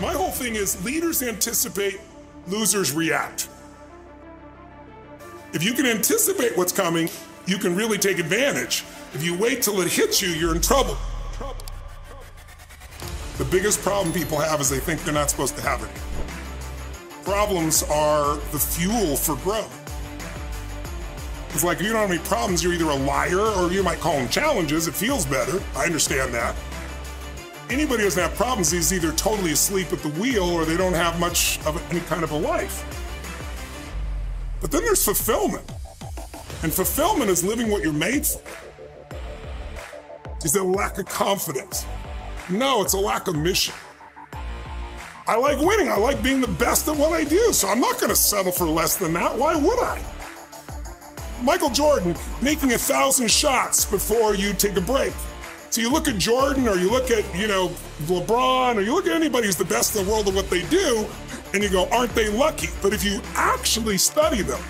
My whole thing is leaders anticipate, losers react. If you can anticipate what's coming, you can really take advantage. If you wait till it hits you, you're in trouble. The biggest problem people have is they think they're not supposed to have any. Problems are the fuel for growth. It's like if you don't have any problems, you're either a liar or you might call them challenges. It feels better. I understand that. Anybody who doesn't have problems is either totally asleep at the wheel or they don't have much of any kind of a life. But then there's fulfillment. And fulfillment is living what you're made for. Is it a lack of confidence? No, it's a lack of mission. I like winning. I like being the best at what I do, so I'm not going to settle for less than that. Why would I? Michael Jordan making 1,000 shots before you take a break. So you look at Jordan or you look at, LeBron or you look at anybody who's the best in the world at what they do and you go, aren't they lucky? But if you actually study them,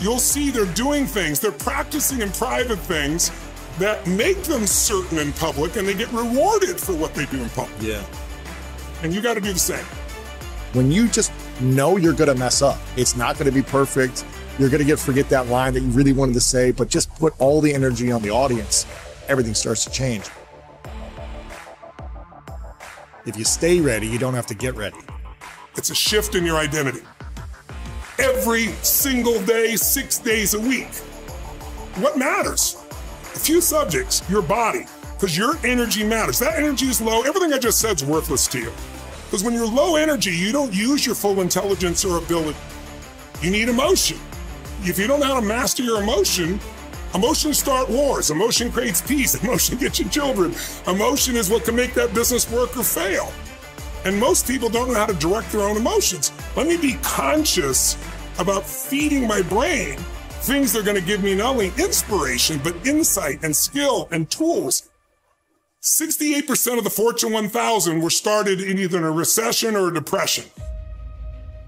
you'll see they're doing things, they're practicing in private things that make them certain in public and they get rewarded for what they do in public. Yeah. And you got to do the same. When you just know you're going to mess up, it's not going to be perfect. You're going to forget that line that you really wanted to say, but just put all the energy on the audience. Everything starts to change. If you stay ready, you don't have to get ready. It's a shift in your identity. Every single day, 6 days a week. What matters? A few subjects, your body, because your energy matters. That energy is low. Everything I just said is worthless to you. Because when you're low energy, you don't use your full intelligence or ability. You need emotion. If you don't know how to master your emotion, emotions start wars. Emotion creates peace. Emotion gets you children. Emotion is what can make that business work or fail. And most people don't know how to direct their own emotions. Let me be conscious about feeding my brain things that are going to give me not only inspiration, but insight and skill and tools. 68% of the Fortune 1000 were started in either a recession or a depression.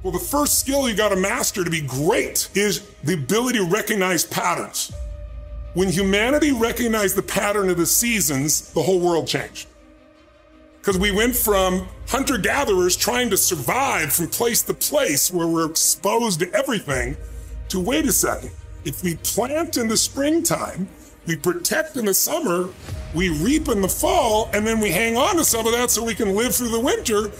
Well, the first skill you got to master to be great is the ability to recognize patterns. When humanity recognized the pattern of the seasons, the whole world changed. Because we went from hunter-gatherers trying to survive from place to place where we're exposed to everything to, wait a second, if we plant in the springtime, we protect in the summer, we reap in the fall, and then we hang on to some of that so we can live through the winter.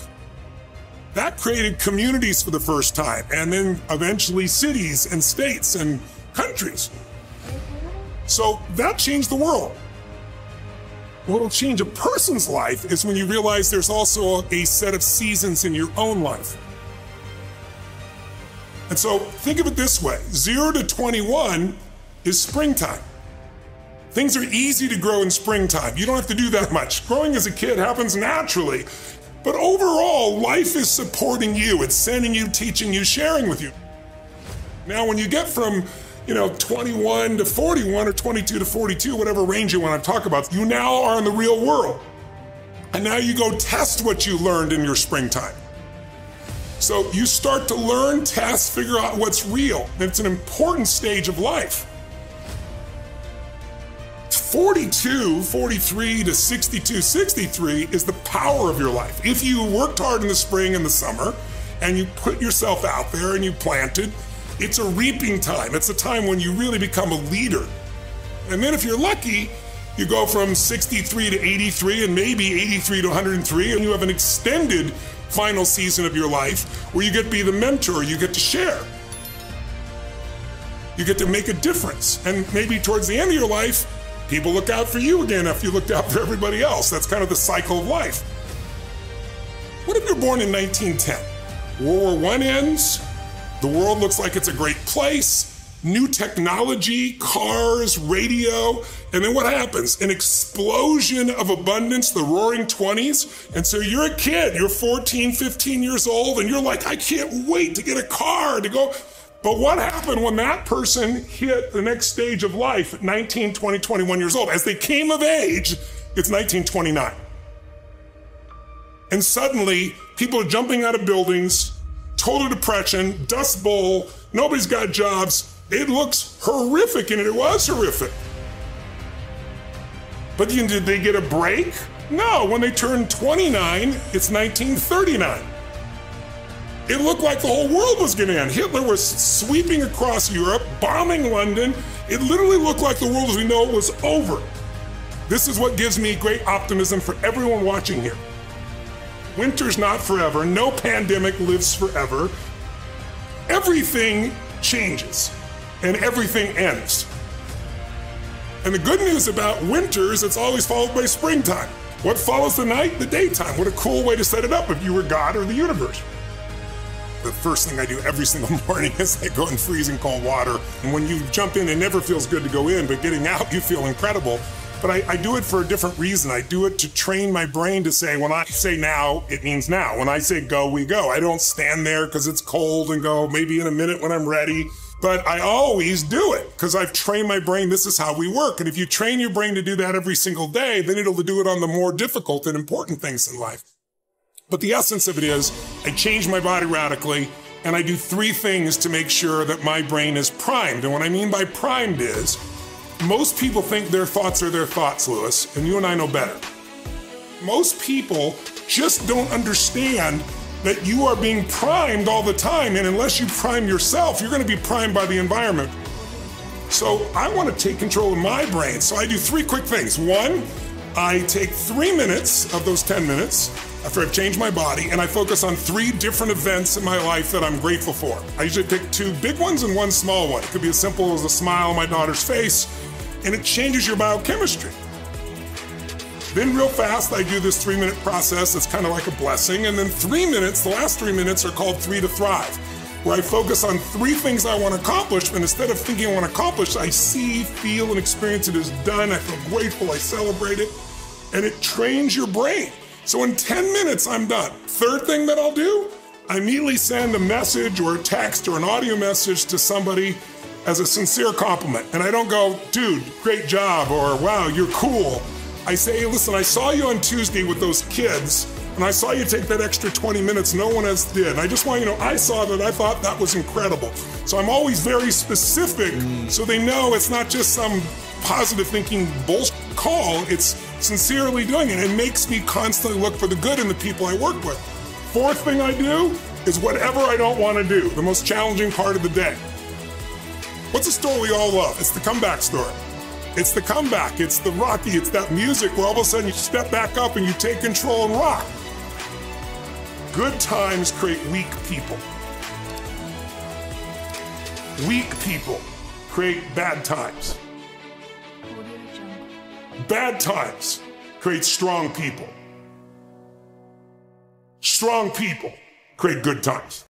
That created communities for the first time, and then eventually cities and states and countries. So that changed the world. What'll change a person's life is when you realize there's also a set of seasons in your own life. And so think of it this way, 0 to 21 is springtime. Things are easy to grow in springtime. You don't have to do that much. Growing as a kid happens naturally. But overall, life is supporting you. It's sending you, teaching you, sharing with you. Now, when you get from 21 to 41 or 22 to 42, whatever range you want to talk about, you now are in the real world. And now you go test what you learned in your springtime. So you start to learn, test, figure out what's real. And it's an important stage of life. 42, 43 to 62, 63 is the power of your life. If you worked hard in the spring and the summer and you put yourself out there and you planted, it's a reaping time. It's a time when you really become a leader. And then if you're lucky, you go from 63 to 83 and maybe 83 to 103 and you have an extended final season of your life where you get to be the mentor, you get to share. You get to make a difference. And maybe towards the end of your life, people look out for you again after you looked out for everybody else. That's kind of the cycle of life. What if you're born in 1910? World War I ends, the world looks like it's a great place, new technology, cars, radio, and then what happens? An explosion of abundance, the roaring 20s. And so you're a kid, you're 14, 15 years old, and you're like, I can't wait to get a car, to go. But what happened when that person hit the next stage of life at 19, 20, 21 years old? As they came of age, it's 1929. And suddenly, people are jumping out of buildings, total depression, Dust Bowl, nobody's got jobs. It looks horrific, and it was horrific. But did they get a break? No, when they turned 29, it's 1939. It looked like the whole world was going to end. Hitler was sweeping across Europe, bombing London. It literally looked like the world as we know it was over. This is what gives me great optimism for everyone watching here. Winter's not forever. No pandemic lives forever. Everything changes and everything ends. And the good news about winter is it's always followed by springtime. What follows the night? The daytime. What a cool way to set it up if you were God or the universe. The first thing I do every single morning is I go in freezing cold water. And when you jump in, it never feels good to go in, but getting out, you feel incredible. But I do it for a different reason. I do it to train my brain to say, when I say now, it means now. When I say go, we go. I don't stand there because it's cold and go maybe in a minute when I'm ready. But I always do it because I've trained my brain. This is how we work. And if you train your brain to do that every single day, then it'll do it on the more difficult and important things in life. But the essence of it is I change my body radically and I do 3 things to make sure that my brain is primed. And what I mean by primed is most people think their thoughts are their thoughts, Lewis, and you and I know better. Most people just don't understand that you are being primed all the time, and unless you prime yourself, you're going to be primed by the environment. So I want to take control of my brain, so I do 3 quick things. 1, I take 3 minutes of those 10 minutes after I've changed my body, and I focus on 3 different events in my life that I'm grateful for. I usually pick 2 big ones and 1 small one. It could be as simple as a smile on my daughter's face, and it changes your biochemistry. Then real fast, I do this 3-minute process that's kind of like a blessing, and then 3 minutes, the last 3 minutes are called 3 to Thrive, where I focus on 3 things I want to accomplish, but instead of thinking I want to accomplish, I see, feel, and experience it as done. I feel grateful, I celebrate it, and it trains your brain. So in 10 minutes, I'm done. 3rd thing that I'll do, I immediately send a message or a text or an audio message to somebody as a sincere compliment. And I don't go, dude, great job, or wow, you're cool. I say, hey, listen, I saw you on Tuesday with those kids, and I saw you take that extra 20 minutes no one else did. And I just want you to know, I saw that, I thought that was incredible. So I'm always very specific so they know it's not just some positive thinking bullshit call, it's sincerely doing it. It makes me constantly look for the good in the people I work with. 4th thing I do is whatever I don't want to do, the most challenging part of the day. What's a story we all love? It's the comeback story. It's the comeback, it's the Rocky, it's that music where all of a sudden you step back up and you take control and rock. Good times create weak people. Weak people create bad times. Bad times create strong people. Strong people create good times.